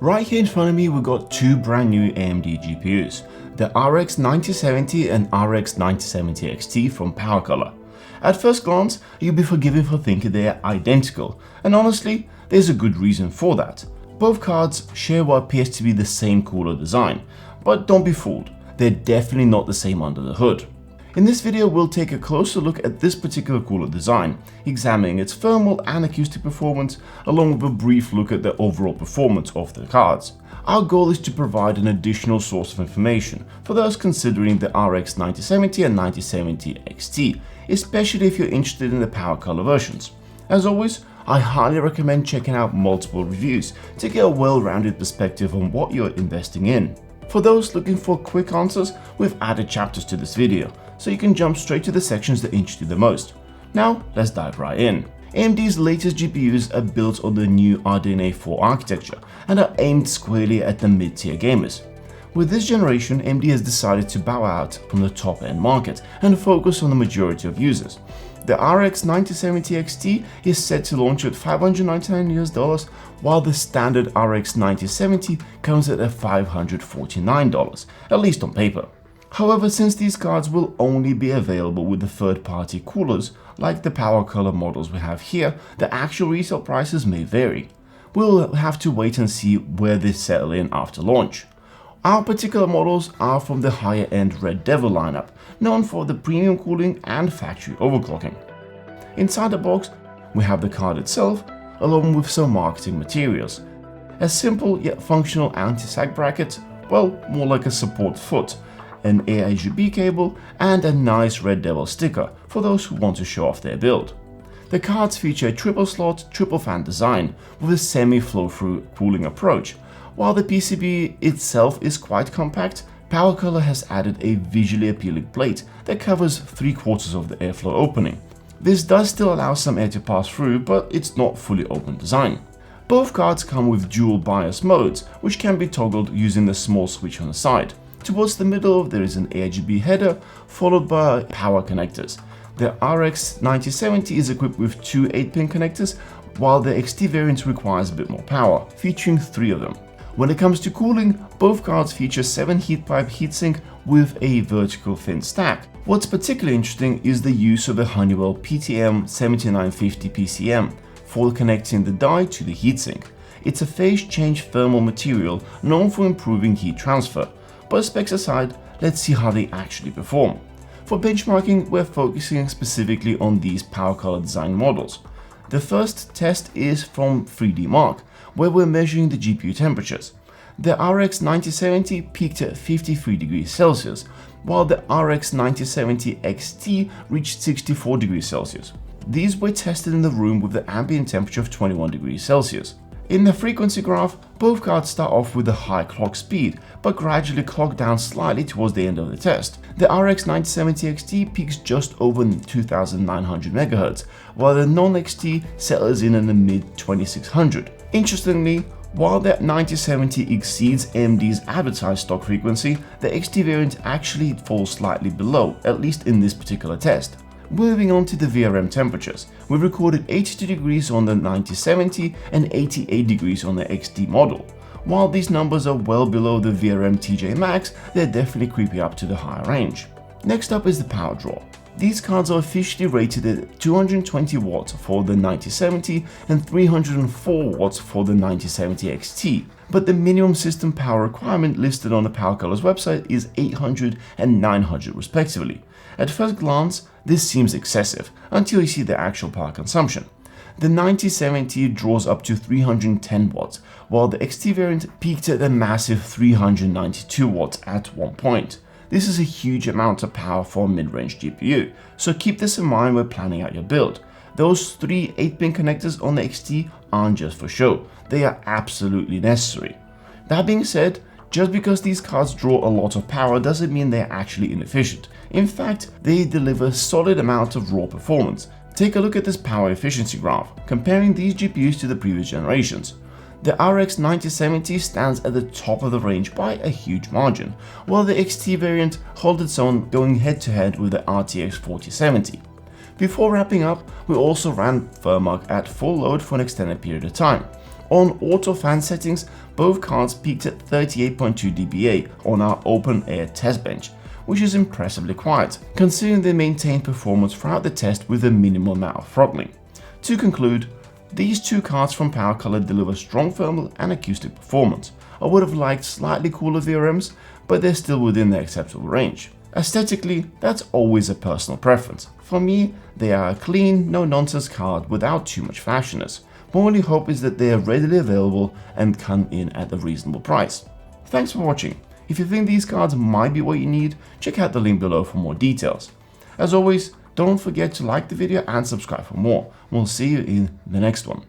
Right here in front of me we've got two brand new AMD GPUs, the RX 9070 and RX 9070 XT from PowerColor. At first glance, you'll be forgiven for thinking they are identical, and honestly, there's a good reason for that. Both cards share what appears to be the same cooler design, but don't be fooled, they're definitely not the same under the hood. In this video, we'll take a closer look at this particular cooler design, examining its thermal and acoustic performance, along with a brief look at the overall performance of the cards. Our goal is to provide an additional source of information for those considering the RX 9070 and 9070 XT, especially if you're interested in the PowerColor versions. As always, I highly recommend checking out multiple reviews to get a well-rounded perspective on what you're investing in. For those looking for quick answers, we've added chapters to this video, so you can jump straight to the sections that interest you the most. Now, let's dive right in. AMD's latest GPUs are built on the new RDNA 4 architecture and are aimed squarely at the mid-tier gamers. With this generation, AMD has decided to bow out from the top-end market and focus on the majority of users. The RX 9070 XT is set to launch at $599 while the standard RX 9070 comes at $549, at least on paper. However, since these cards will only be available with the third-party coolers, like the PowerColor models we have here, the actual resale prices may vary. We'll have to wait and see where they settle in after launch. Our particular models are from the higher-end Red Devil lineup, known for the premium cooling and factory overclocking. Inside the box, we have the card itself, along with some marketing materials. A simple yet functional anti-sag bracket, well, more like a support foot, an AIGB cable, and a nice Red Devil sticker for those who want to show off their build. The cards feature a triple slot, triple fan design with a semi-flow-through cooling approach. While the PCB itself is quite compact, PowerColor has added a visually appealing plate that covers 3/4 of the airflow opening. This does still allow some air to pass through, but it's not fully open design. Both cards come with dual BIOS modes, which can be toggled using the small switch on the side. Towards the middle, there is an AIGB header, followed by power connectors. The RX 9070 is equipped with two 8-pin connectors, while the XT variant requires a bit more power, featuring 3 of them. When it comes to cooling, both cards feature 7 heat pipe heatsink with a vertical thin stack. What's particularly interesting is the use of the Honeywell PTM 7950 PCM for connecting the die to the heatsink. It's a phase change thermal material known for improving heat transfer. But specs aside, let's see how they actually perform. For benchmarking, we're focusing specifically on these PowerColor design models. The first test is from 3D Mark, where we're measuring the GPU temperatures. The RX 9070 peaked at 53 degrees Celsius, while the RX 9070 XT reached 64 degrees Celsius. These were tested in the room with the ambient temperature of 21 degrees Celsius. In the frequency graph, both cards start off with a high clock speed, but gradually clock down slightly towards the end of the test. The RX 9070 XT peaks just over 2900 MHz, while the non-XT settles in the mid-2600. Interestingly, while the 9070 exceeds AMD's advertised stock frequency, the XT variant actually falls slightly below, at least in this particular test. Moving on to the VRM temperatures, we recorded 82 degrees on the 9070 and 88 degrees on the XT model. While these numbers are well below the VRM TJ Max, they're definitely creeping up to the higher range. Next up is the power draw. These cards are officially rated at 220 watts for the 9070 and 304 watts for the 9070 XT, but the minimum system power requirement listed on the PowerColor's website is 800 and 900 respectively. At first glance, this seems excessive until you see the actual power consumption. The 9070 draws up to 310 watts, while the XT variant peaked at a massive 392 watts at one point. This is a huge amount of power for a mid-range GPU, so keep this in mind when planning out your build. Those 3 8-pin connectors on the XT aren't just for show, they are absolutely necessary. That being said, just because these cards draw a lot of power doesn't mean they're actually inefficient. In fact, they deliver a solid amount of raw performance. Take a look at this power efficiency graph, comparing these GPUs to the previous generations. The RX 9070 stands at the top of the range by a huge margin, while the XT variant holds its own going head-to-head with the RTX 4070. Before wrapping up, we also ran FurMark at full load for an extended period of time. On auto fan settings, both cards peaked at 38.2 dBA on our open air test bench, which is impressively quiet, considering they maintained performance throughout the test with a minimal amount of throttling. To conclude, these two cards from PowerColor deliver strong thermal and acoustic performance. I would have liked slightly cooler VRMs, but they're still within the acceptable range. Aesthetically, that's always a personal preference. For me, they are a clean, no-nonsense card without too much flashiness. My only hope is that they are readily available and come in at a reasonable price. Thanks for watching. If you think these cards might be what you need, check out the link below for more details. As always, don't forget to like the video and subscribe for more. We'll see you in the next one.